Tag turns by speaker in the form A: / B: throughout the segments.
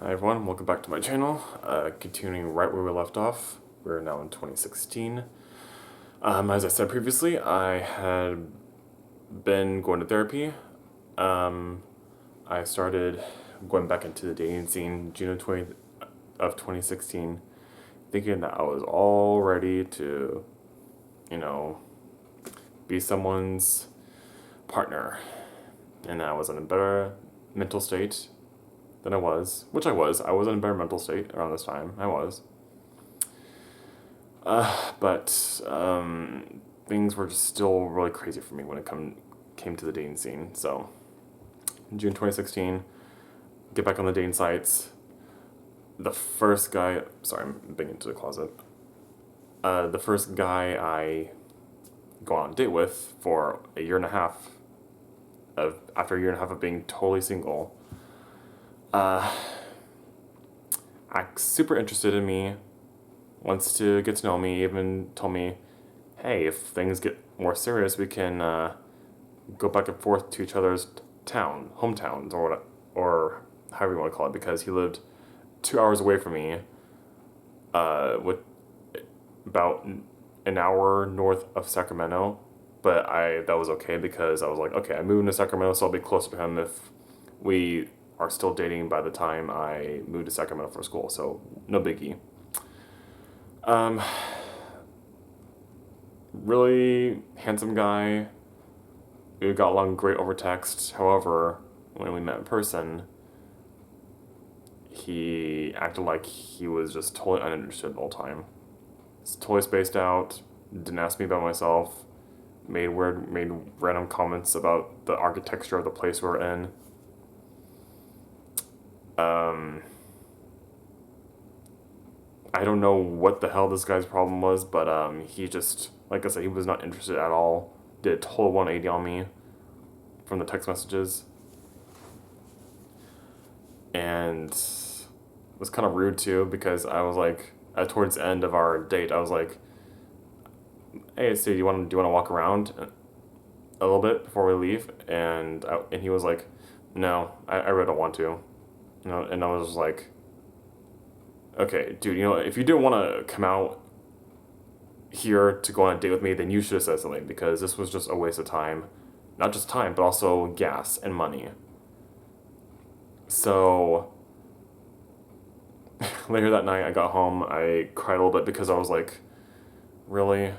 A: Hi everyone, welcome back to my channel. Continuing right where we left off, we're now in 2016. As I said previously, I had been going to therapy. I started going back into the dating scene June of 2016, thinking that I was all ready to, you know, be someone's partner. And I was in a better mental state than I was, which I was. I was in a better mental state around this time. I was. But things were just still really crazy for me when it came to the dating scene. So, in June 2016, get back on the dating sites. The first guy, sorry, I'm big into the closet. The first guy I go on a date with for a year and a half, after a year and a half of being totally single, acts super interested in me, wants to get to know me, even told me, hey, if things get more serious, we can go back and forth to each other's hometowns, or however you want to call it, because he lived 2 hours away from me, with about an hour north of Sacramento. But that was okay because I was like, okay, I'm moving to Sacramento, so I'll be closer to him if we are still dating by the time I move to Sacramento for school. So no biggie. Really handsome guy. We got along great over text. However, when we met in person, he acted like he was just totally uninterested the whole time. He's totally spaced out. Didn't ask me about myself. Made random comments about the architecture of the place we were in. I don't know what the hell this guy's problem was, but he just, like I said, he was not interested at all. Did a total 180 on me from the text messages. And it was kind of rude too, because I was like, towards the end of our date, I was like, hey, so do you want to walk around a little bit before we leave? And he was like, no, I really don't want to. And I was like, okay, dude, if you didn't want to come out here to go on a date with me, then you should have said something, because this was just a waste of time. Not just time, but also gas and money. So, later that night, I got home, I cried a little bit because I was like, really?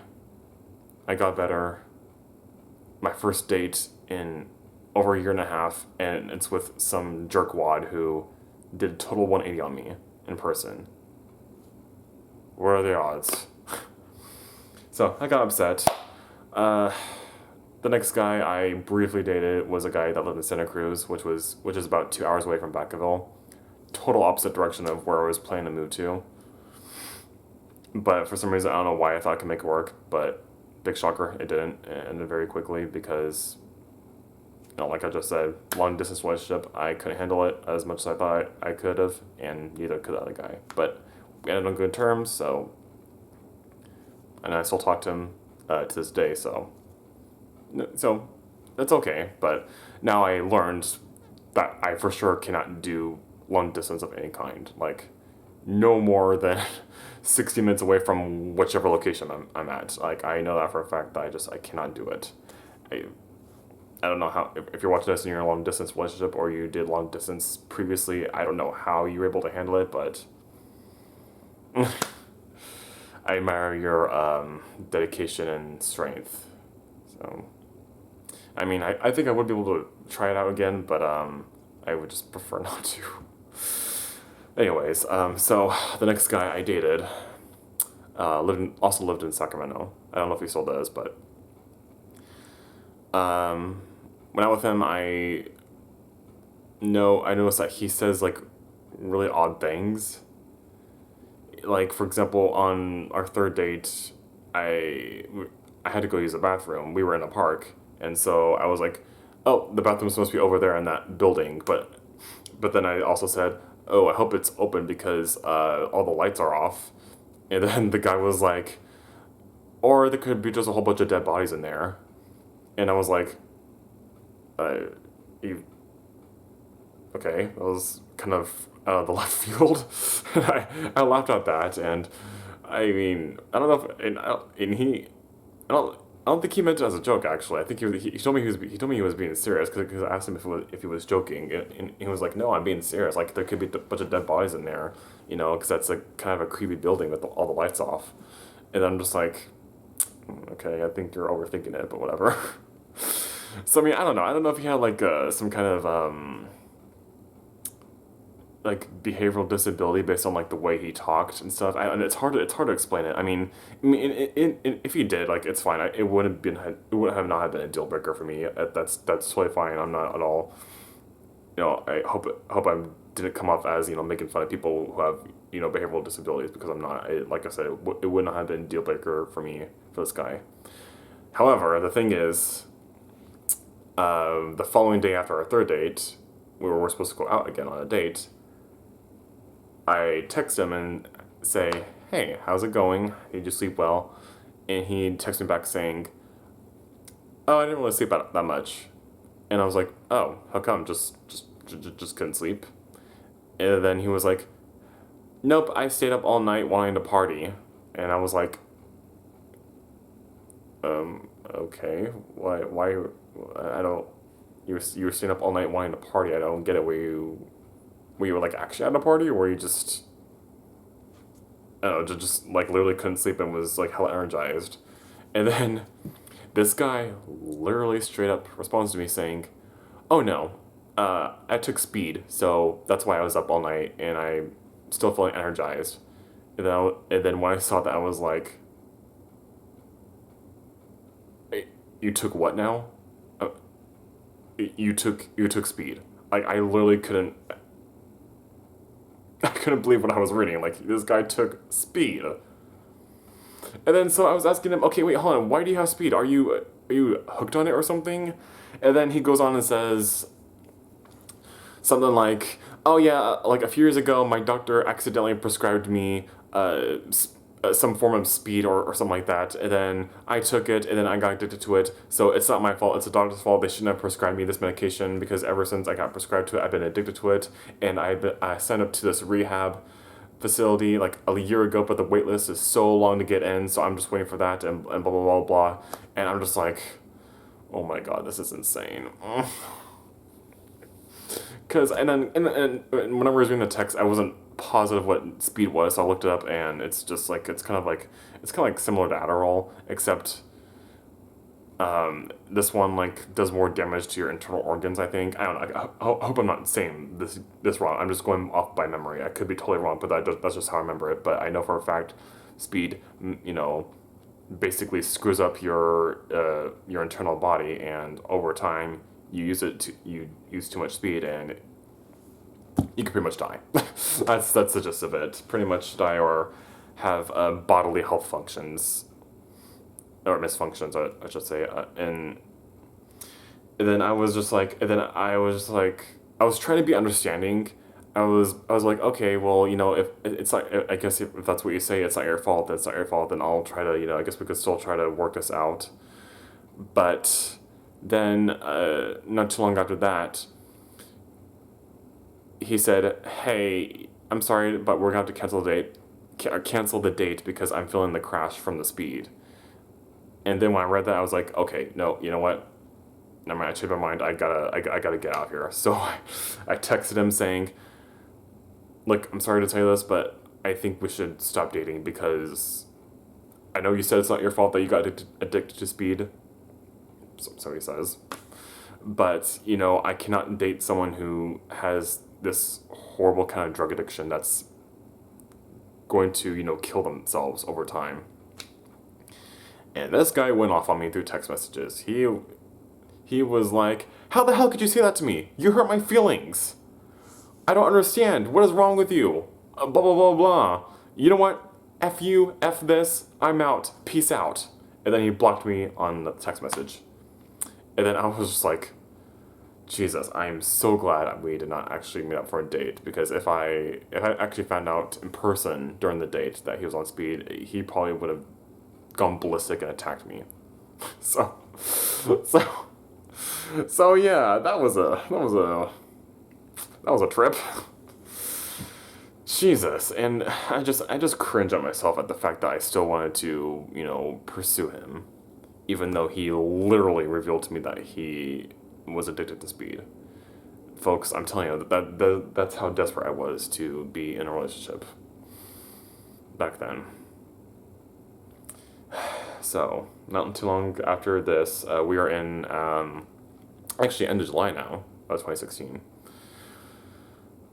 A: I got better. My first date in over a year and a half, and it's with some jerkwad who did a total 180 on me in person. What are the odds? So I got upset. The next guy I briefly dated was a guy that lived in Santa Cruz, which is about 2 hours away from Vacaville. Total opposite direction of where I was planning to move to. But for some reason, I don't know why I thought I could make it work, but big shocker, it didn't. It ended very quickly because, like I just said, long distance relationship, I couldn't handle it as much as I thought I could have, and neither could the other guy. But we ended on good terms, and I still talk to him to this day, so that's okay. But now I learned that I for sure cannot do long distance of any kind, like no more than 60 minutes away from whichever location I'm at. Like, I know that for a fact that I cannot do it. I don't know how, if you're watching this and you're in a long distance relationship or you did long distance previously, I don't know how you were able to handle it, but I admire your dedication and strength. So, I mean, I think I would be able to try it out again, but I would just prefer not to. Anyways, so the next guy I dated also lived in Sacramento. I don't know if he still does, but went out with him. I noticed that he says like really odd things. Like, for example, on our third date, I had to go use the bathroom. We were in a park, and so I was like, "Oh, the bathroom's supposed to be over there in that building." But then I also said, "Oh, I hope it's open because all the lights are off." And then the guy was like, "Or there could be just a whole bunch of dead bodies in there." And I was like, "You okay, that was kind of out of the left field. I laughed at that, and I mean, I don't know if, and he, I don't think he meant it as a joke. Actually, I think he told me he told me he was being serious because I asked him if he was joking, and he was like, "No, I'm being serious. Like there could be a bunch of dead bodies in there, you know, because that's like kind of a creepy building with all the lights off." And I'm just like, okay, I think you're overthinking it, but whatever. So I mean, I don't know. I don't know if he had like some kind of like behavioral disability based on like the way he talked and stuff. And it's hard to explain it. I mean, if he did, like it's fine. It wouldn't have been it would have not have been a deal breaker for me. That's totally fine. I'm not at all. You know, I hope I didn't come off as, you know, making fun of people who have, you know, behavioral disabilities, because I'm not. Like I said, it would not have been a deal breaker for me for this guy. However, the thing is, the following day after our third date, we were supposed to go out again on a date. I text him and say, "Hey, how's it going? Did you sleep well?" And he texts me back saying, "Oh, I didn't really sleep that much." And I was like, "Oh, how come? Just couldn't sleep?" And then he was like, "Nope, I stayed up all night wanting to party." And I was like, okay, why, I don't, you were staying up all night wanting to party. I don't get it. Were you like actually at a party, or were you just, I don't know, just like literally couldn't sleep and was like hella energized? And then this guy literally straight up responds to me saying, "Oh no, I took speed, so that's why I was up all night and I'm still feeling energized." And then when I saw that, I was like, "You took what now? Uh, you took speed." Like I literally couldn't. I couldn't believe what I was reading. Like this guy took speed. And then so I was asking him, "Okay, wait, hold on. Why do you have speed? Are you hooked on it or something?" And then he goes on and says something like, "Oh yeah, like a few years ago, my doctor accidentally prescribed me some form of speed or something like that, and then I took it, and then I got addicted to it. So it's not my fault. It's the doctor's fault. They shouldn't have prescribed me this medication, because ever since I got prescribed to it, I've been addicted to it, and I signed up to this rehab facility like a year ago, but the wait list is so long to get in, so I'm just waiting for that, and blah blah blah blah." And I'm just like, oh my god, this is insane. Cause and whenever I was reading the text, I wasn't positive what speed was, so I looked it up, and it's just like it's kind of like similar to Adderall, except this one like does more damage to your internal organs. I think, I don't know. I hope I'm not saying this wrong. I'm just going off by memory. I could be totally wrong, but that's just how I remember it. But I know for a fact, speed, you know, basically screws up your internal body, and over time you use too much speed, and you can pretty much die. That's the gist of it. Pretty much die or have bodily health functions or misfunctions, I should say. And then I was just like, I was trying to be understanding. I was like, okay, well, you know, if it's not, I guess if that's what you say, it's not your fault. That's not your fault. Then I'll try to, you know, I guess we could still try to work this out. But then, not too long after that, he said, "Hey, I'm sorry, but we're gonna have to cancel the date because I'm feeling the crash from the speed." And then when I read that, I was like, "Okay, no, you know what? Never mind. I changed my mind. I gotta get out of here." So I texted him saying, "Look, I'm sorry to tell you this, but I think we should stop dating, because I know you said it's not your fault that you got addicted to speed." So he says. "But, you know, I cannot date someone who has this horrible kind of drug addiction that's going to, you know, kill themselves over time." And this guy went off on me through text messages. He was like, "How the hell could you say that to me? You hurt my feelings. I don't understand. What is wrong with you? Blah, blah, blah, blah. You know what? F you, F this, I'm out. Peace out." And then he blocked me on the text message. And then I was just like, Jesus, I am so glad we did not actually meet up for a date, because if I actually found out in person during the date that he was on speed, he probably would have gone ballistic and attacked me. So so yeah, that was That was a trip. Jesus, and I just cringe at myself at the fact that I still wanted to, pursue him, even though he literally revealed to me that he was addicted to speed. Folks, I'm telling you that's how desperate I was to be in a relationship back then. So, not too long after this, we are in, actually, end of July now, of 2016.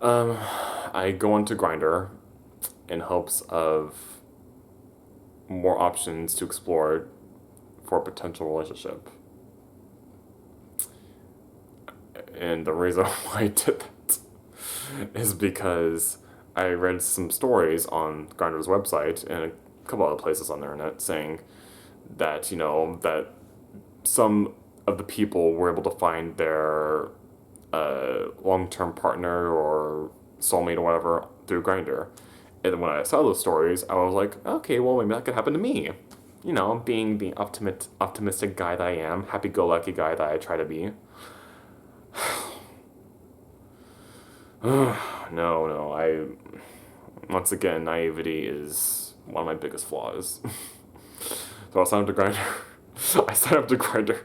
A: I go into Grinder in hopes of more options to explore for a potential relationship. And the reason why I did that is because I read some stories on Grinder's website and a couple other places on the internet saying that, that some of the people were able to find their long-term partner or soulmate or whatever through Grinder. And when I saw those stories, I was like, okay, well, maybe that could happen to me. Being the optimistic guy that I am, happy-go-lucky guy that I try to be. No, once again, naivety is one of my biggest flaws. So I signed up to Grindr. I signed up to Grindr.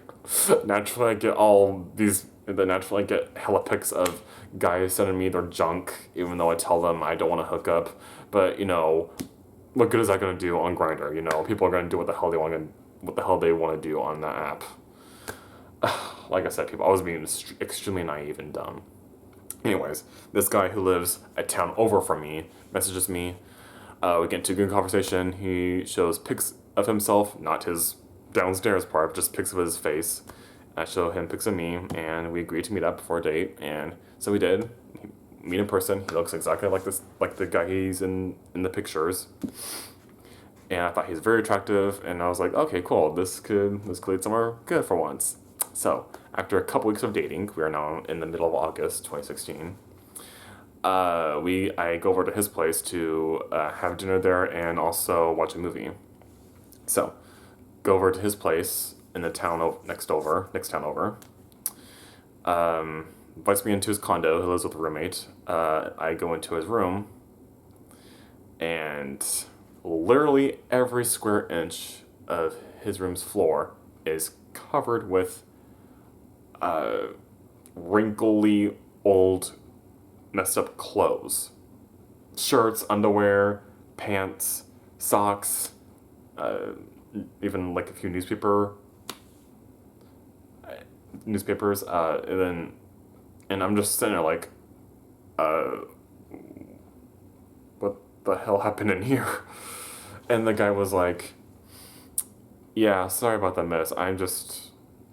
A: Naturally, I get hella pics of guys sending me their junk, even though I tell them I don't want to hook up. But what good is that gonna do on Grindr? People are gonna do what the hell they want to do on that app. Like I said, I was being extremely naive and dumb. Anyways, this guy who lives a town over from me messages me. We get into a good conversation. He shows pics of himself, not his downstairs part, just pics of his face. I show him pics of me, and we agreed to meet up for a date. And so we did. Meet in person. He looks exactly like the guy he's in the pictures. And I thought he was very attractive, and I was like, okay, cool. This could lead somewhere good for once. So, after a couple weeks of dating, we are now in the middle of August 2016. I go over to his place to have dinner there and also watch a movie. So, go over to his place in the town next town over. Invites me into his condo. He lives with a roommate. I go into his room, and literally every square inch of his room's floor is covered with wrinkly, old, messed up clothes. Shirts, underwear, pants, socks, even like a few newspapers, and I'm just sitting there like, what the hell happened in here? And the guy was like, yeah, sorry about that mess.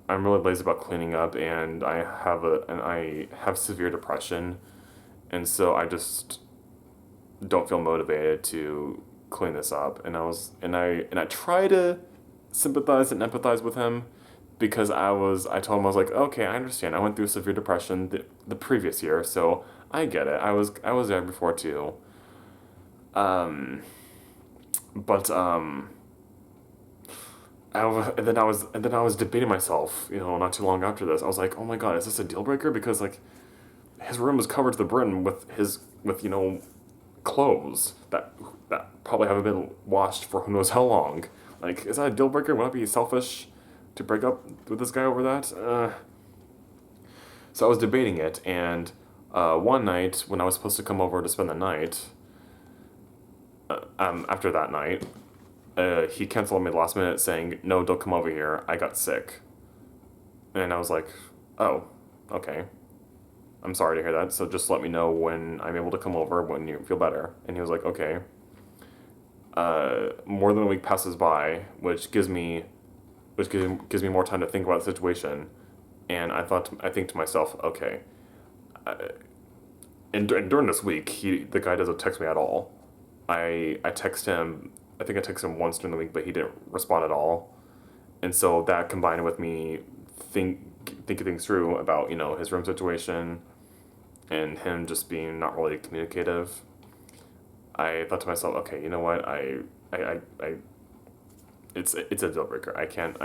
A: I'm really lazy about cleaning up, and I have severe depression, and so I just don't feel motivated to clean this up. And I try to sympathize and empathize with him, because I told him, I was like, okay, I understand. I went through severe depression the previous year, so I get it. I was there before too. And then I was debating myself, not too long after this. I was like, oh my god, is this a deal breaker? Because like, his room was covered to the brim with clothes that probably haven't been washed for who knows how long. Like, is that a deal breaker? Would I be selfish to break up with this guy over that? So I was debating it, and one night when I was supposed to come over to spend the night, after that night, he canceled me last minute saying, no, don't come over here, I got sick. And I was like, oh, okay. I'm sorry to hear that, so just let me know when I'm able to come over when you feel better. And he was like, okay. More than a week passes by, which gives me more time to think about the situation. And I think to myself, okay. And during this week, the guy doesn't text me at all. I text him. I think I texted him once during the week, but he didn't respond at all. And so that combined with me thinking things through about his room situation, and him just being not really communicative, I thought to myself, okay, you know what, it's a deal breaker. I can't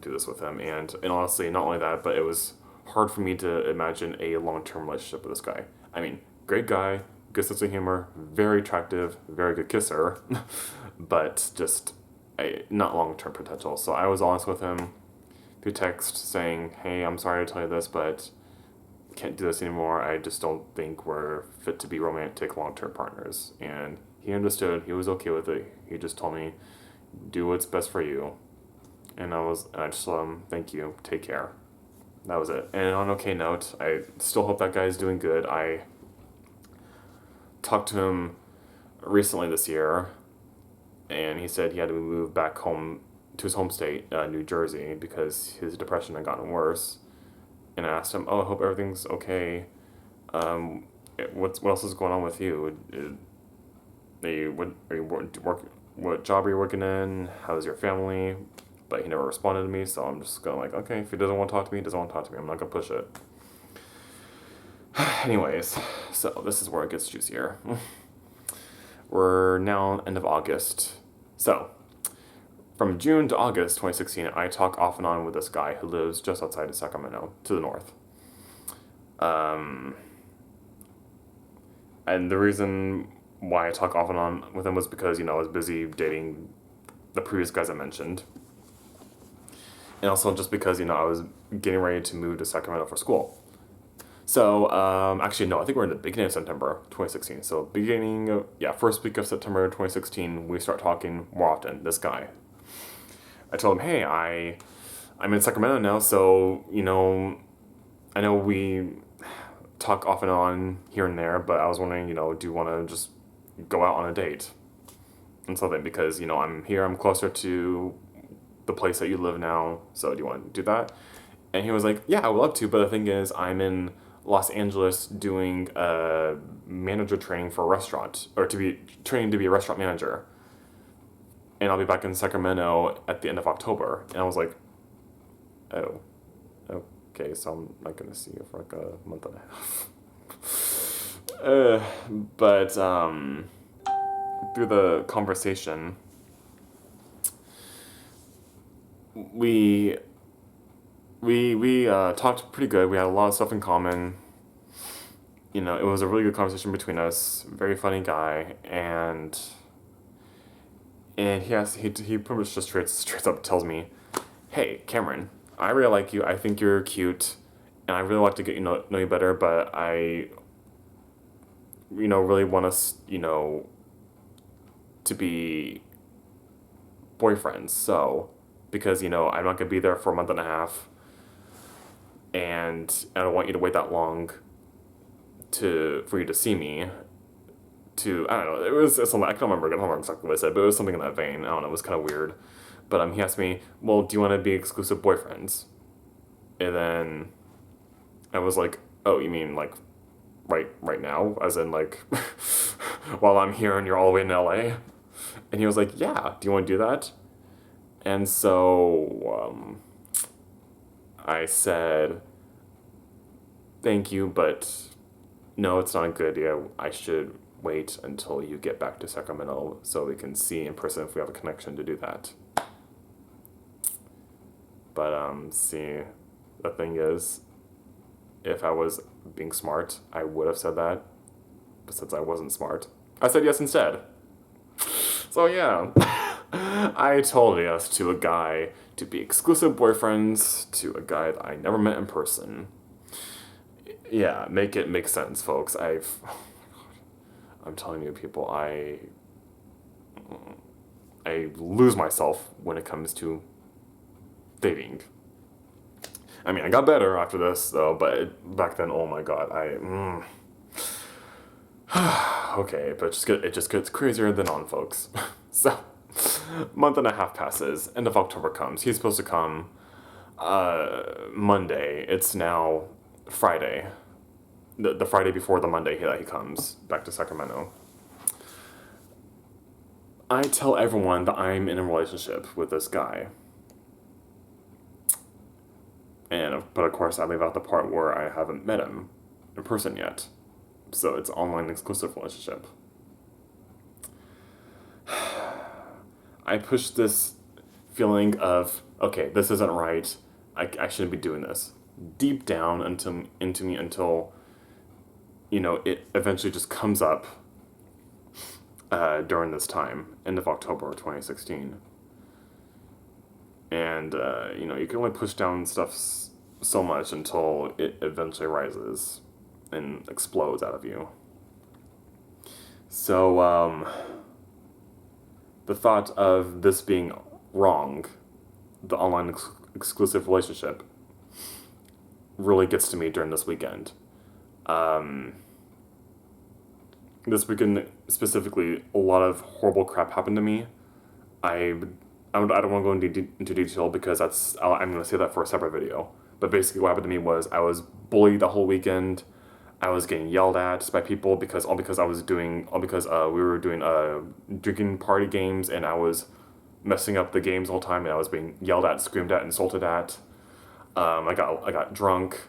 A: do this with him. And honestly, not only that, but it was hard for me to imagine a long-term relationship with this guy. I mean, great guy, good sense of humor, very attractive, very good kisser, but just not long-term potential. So I was honest with him through text saying, hey, I'm sorry to tell you this, but can't do this anymore. I just don't think we're fit to be romantic long-term partners. And he understood. He was okay with it. He just told me, do what's best for you. And I just told him, thank you, take care. That was it. And on an okay note, I still hope that guy's doing good. I talked to him recently this year, and he said he had to move back home to his home state, New Jersey, because his depression had gotten worse. And I asked him, "Oh, I hope everything's okay. What else is going on with you? What job are you working in? How's your family?" But he never responded to me, so I'm just going like, okay, if he doesn't want to talk to me, he doesn't want to talk to me. I'm not gonna push it. Anyways, so this is where it gets juicier. We're now end of August. So, from June to August 2016, I talk off and on with this guy who lives just outside of Sacramento, to the north. And the reason why I talk off and on with him was because, I was busy dating the previous guys I mentioned. And also just because, I was getting ready to move to Sacramento for school. So, actually, no, I think we're in the beginning of September 2016. So, first week of September 2016, we start talking more often, this guy. I told him, hey, I'm in Sacramento now, so, I know we talk off and on here and there, but I was wondering, do you want to just go out on a date? And something, because, I'm here, I'm closer to the place that you live now, so do you want to do that? And he was like, yeah, I would love to, but the thing is, I'm in Los Angeles doing manager training for a restaurant, or training to be a restaurant manager. And I'll be back in Sacramento at the end of October. And I was like, oh, okay, so I'm not going to see you for like a month and a half. But through the conversation, we talked pretty good. We had a lot of stuff in common. It was a really good conversation between us. Very funny guy, and he pretty much just straight up tells me, "Hey, Cameron, I really like you. I think you're cute, and I really like to get know you better. But I, really want us, to be boyfriends. So, because I'm not gonna be there for a month and a half, and I don't want you to wait that long for you to see me. I don't know, it was something, I don't remember exactly what I said, but it was something in that vein. I don't know, it was kind of weird. But he asked me, well, do you want to be exclusive boyfriends? And then I was like, oh, you mean like right now? As in like, while I'm here and you're all the way in LA? And he was like, yeah, do you want to do that? And so I said, thank you, but no, it's not a good idea. I should wait until you get back to Sacramento so we can see in person if we have a connection to do that. But see, the thing is, if I was being smart, I would have said that. But since I wasn't smart, I said yes instead. So yeah, I told yes to a guy to be exclusive boyfriends to a guy that I never met in person. Yeah, make it make sense, folks. I'm telling you, people, I lose myself when it comes to dating. I mean, I got better after this, though, but back then, oh my god, okay, but it just gets crazier than on, folks. So, month and a half passes, end of October comes. He's supposed to come Monday. It's now Friday. The Friday before the Monday that he comes back to Sacramento. I tell everyone that I'm in a relationship with this guy. But of course I leave out the part where I haven't met him in person yet. So it's online exclusive relationship. I push this feeling of, okay, this isn't right. I shouldn't be doing this. deep down into me until, it eventually just comes up during this time, end of October 2016. And, you can only push down stuff so much until it eventually rises and explodes out of you. So, the thought of this being wrong, the online exclusive relationship, really gets to me during this weekend. This weekend specifically, a lot of horrible crap happened to me. I don't want to go into detail because I'm going to say that for a separate video. But basically, what happened to me was I was bullied the whole weekend. I was getting yelled at by people because we were doing drinking party games, and I was messing up the games all the time, and I was being yelled at, screamed at, insulted at. I got drunk.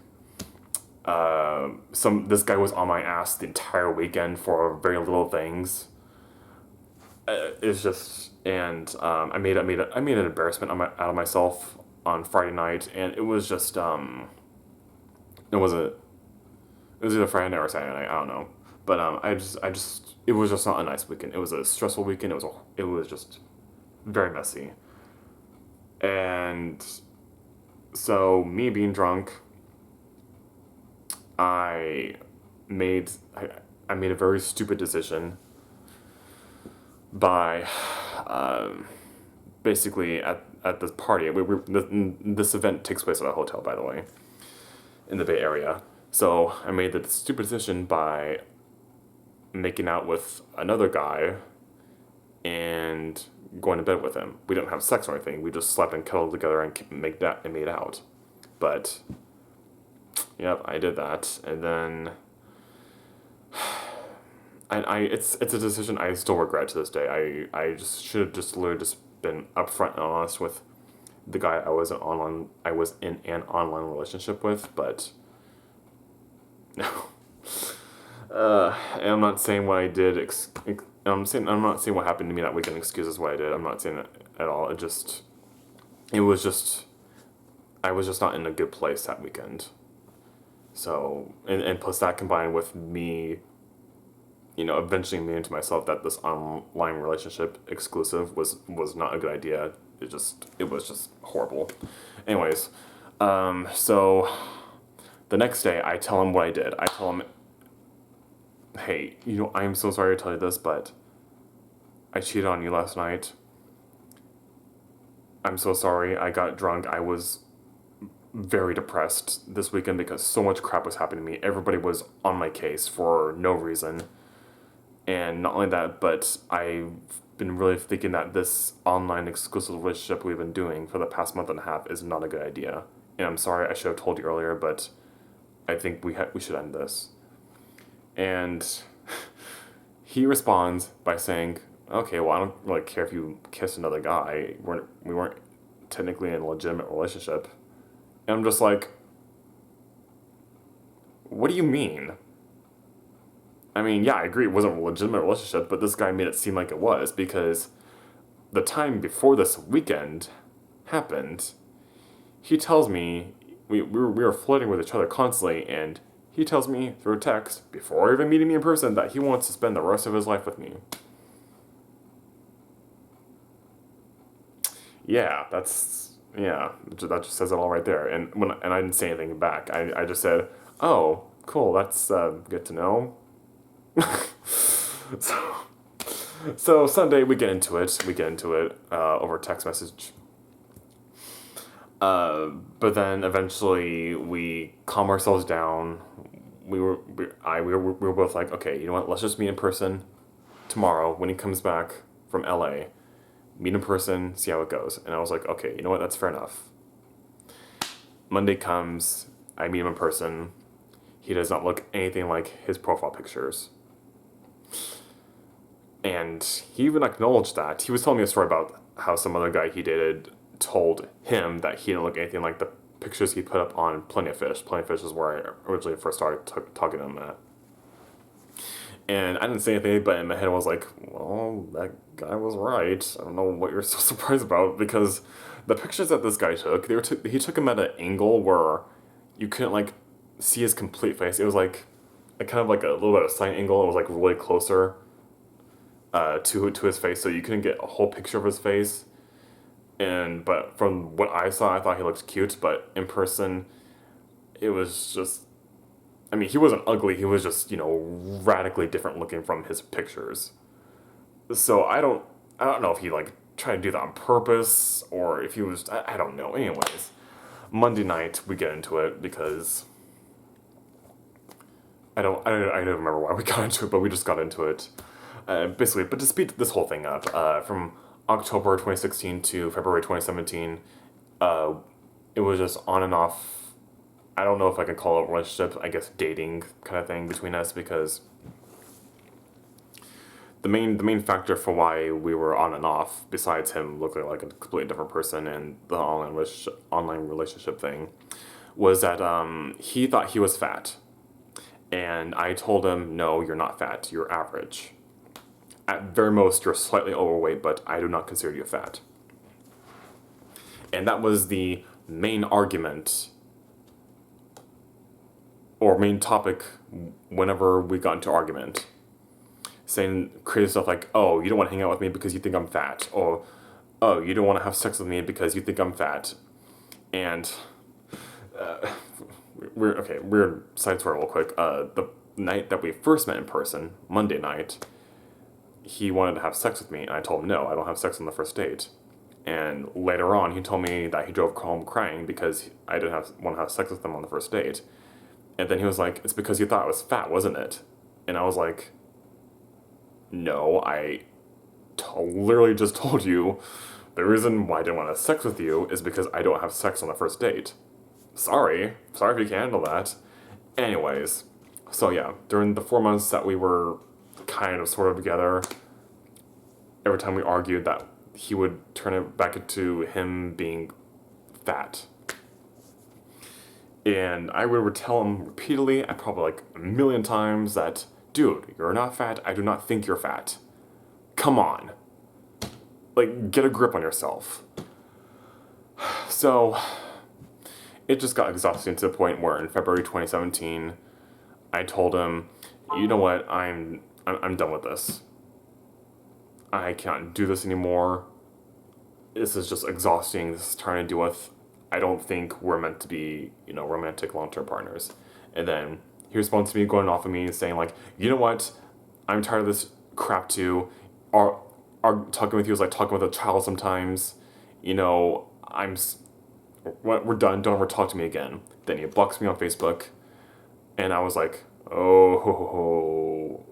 A: This guy was on my ass the entire weekend for very little things. It's just, and I made an embarrassment out of myself on Friday night, and it was just it was either Friday night or Saturday night, I don't know, but it was just not a nice weekend. It was a stressful weekend. It was just very messy, and so me being drunk, I made a very stupid decision by basically at this party. This event takes place at a hotel, by the way, in the Bay Area. So I made the stupid decision by making out with another guy and going to bed with him. We didn't have sex or anything. We just slept and cuddled together and made out. But yep, I did that, and then it's a decision I still regret to this day. I just should have just literally just been upfront and honest with the guy I was in an online relationship with, but no. And I'm not saying what I did. I'm not saying what happened to me that weekend excuses what I did. I'm not saying it at all. I was just not in a good place that weekend. So, and plus that combined with me, eventually admitting to myself that this online relationship exclusive was not a good idea. It was just horrible. Anyways, so the next day I tell him what I did. I tell him, hey, I'm so sorry to tell you this, but I cheated on you last night. I'm so sorry. I got drunk. I was very depressed this weekend because so much crap was happening to me. Everybody was on my case for no reason. And not only that, but I've been really thinking that this online exclusive relationship we've been doing for the past month and a half is not a good idea. And I'm sorry, I should have told you earlier, but I think we should end this. And he responds by saying, okay, well, I don't really care if you kiss another guy. We weren't technically in a legitimate relationship. And I'm just like, what do you mean? I mean, yeah, I agree it wasn't a legitimate relationship, but this guy made it seem like it was, because the time before this weekend happened, he tells me, we were flirting with each other constantly, and he tells me through text, before even meeting me in person, that he wants to spend the rest of his life with me. Yeah, that just says it all right there. And I didn't say anything back. I just said, oh, cool, that's good to know. So Sunday we get into it over text message. But then eventually we calm ourselves down. We were both like, okay, you know what? Let's just meet in person tomorrow when he comes back from LA. Meet in person, see how it goes. And I was like, okay, you know what? That's fair enough. Monday comes, I meet him in person. He does not look anything like his profile pictures. And he even acknowledged that. He was telling me a story about how some other guy he dated told him that he didn't look anything like the pictures he put up on Plenty of Fish. Plenty of Fish is where I originally first started talking to him at. And I didn't say anything, but in my head I was like, well, that guy was right. I don't know what you're so surprised about, because the pictures that this guy took, he took him at an angle where you couldn't like see his complete face. It was like a kind of like a little bit of slight angle. It was like really closer to his face, so you couldn't get a whole picture of his face. But from what I saw, I thought he looked cute. But in person, it was just. I mean, he wasn't ugly. He was just radically different looking from his pictures. So I don't know if he like tried to do that on purpose or if he was. I don't know. Anyways, Monday night we get into it because I don't remember why we got into it, but we just got into it. Basically, but to speed this whole thing up, from October 2016 to February 2017, it was just on and off. I don't know if I can call it a relationship, I guess dating kind of thing between us, because the main factor for why we were on and off, besides him looking like a completely different person and the online relationship thing, was that he thought he was fat. And I told him, no, you're not fat, you're average. At very most, you're slightly overweight, but I do not consider you fat. And that was the main argument or main topic whenever we got into argument. Saying crazy stuff like, oh, you don't want to hang out with me because you think I'm fat. Or, oh, you don't want to have sex with me because you think I'm fat. And, weird side story real quick. The night that we first met in person, Monday night, he wanted to have sex with me, and I told him, no, I don't have sex on the first date. And later on, he told me that he drove home crying because I didn't want to have sex with him on the first date. And then he was like, it's because you thought I was fat, wasn't it? And I was like, no, literally just told you the reason why I didn't want to have sex with you is because I don't have sex on the first date. Sorry if you can't handle that. Anyways, so yeah, during the 4 months that we were kind of sort of together, every time we argued that he would turn it back into him being fat. And I would tell him repeatedly, and probably like a million times, that, dude, you're not fat, I do not think you're fat. Come on. Like, get a grip on yourself. So, it just got exhausting to the point where in February 2017, I told him, you know what, I'm done with this. I can't do this anymore. This is just exhausting. This is trying to deal with. I don't think we're meant to be, romantic long-term partners. And then he responds to me, going off of me and saying like, you know what, I'm tired of this crap too. Our talking with you is like talking with a child sometimes. We're done. Don't ever talk to me again. Then he blocks me on Facebook, and I was like, oh.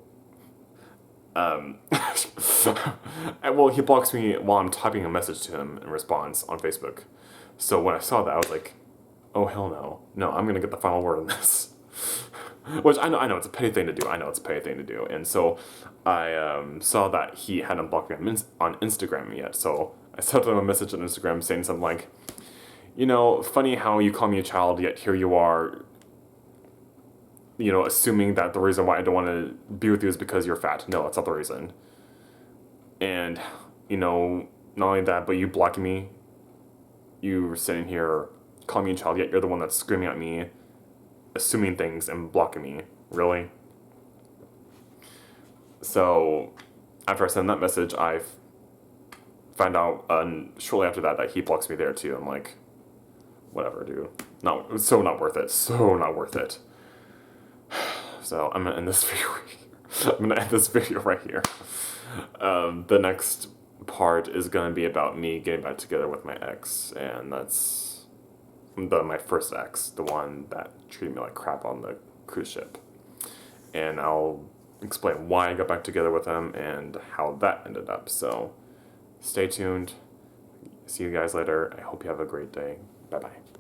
A: Well, he blocks me while I'm typing a message to him in response on Facebook. So when I saw that, I was like, oh, hell no. No, I'm going to get the final word on this. Which I know it's a petty thing to do. And so I saw that he hadn't blocked me on Instagram yet. So I sent him a message on Instagram saying something like, funny how you call me a child, yet here you are, assuming that the reason why I don't want to be with you is because you're fat. No, that's not the reason. And, not only that, but you blocking me. You were sitting here calling me a child, yet you're the one that's screaming at me, assuming things and blocking me. Really? So, after I sent that message, I found out shortly after that he blocks me there too. I'm like, whatever, dude. So not worth it. So I'm gonna end this video right here. The next part is gonna be about me getting back together with my ex, and that's my first ex, the one that treated me like crap on the cruise ship. And I'll explain why I got back together with him and how that ended up. So stay tuned. See you guys later. I hope you have a great day. Bye bye.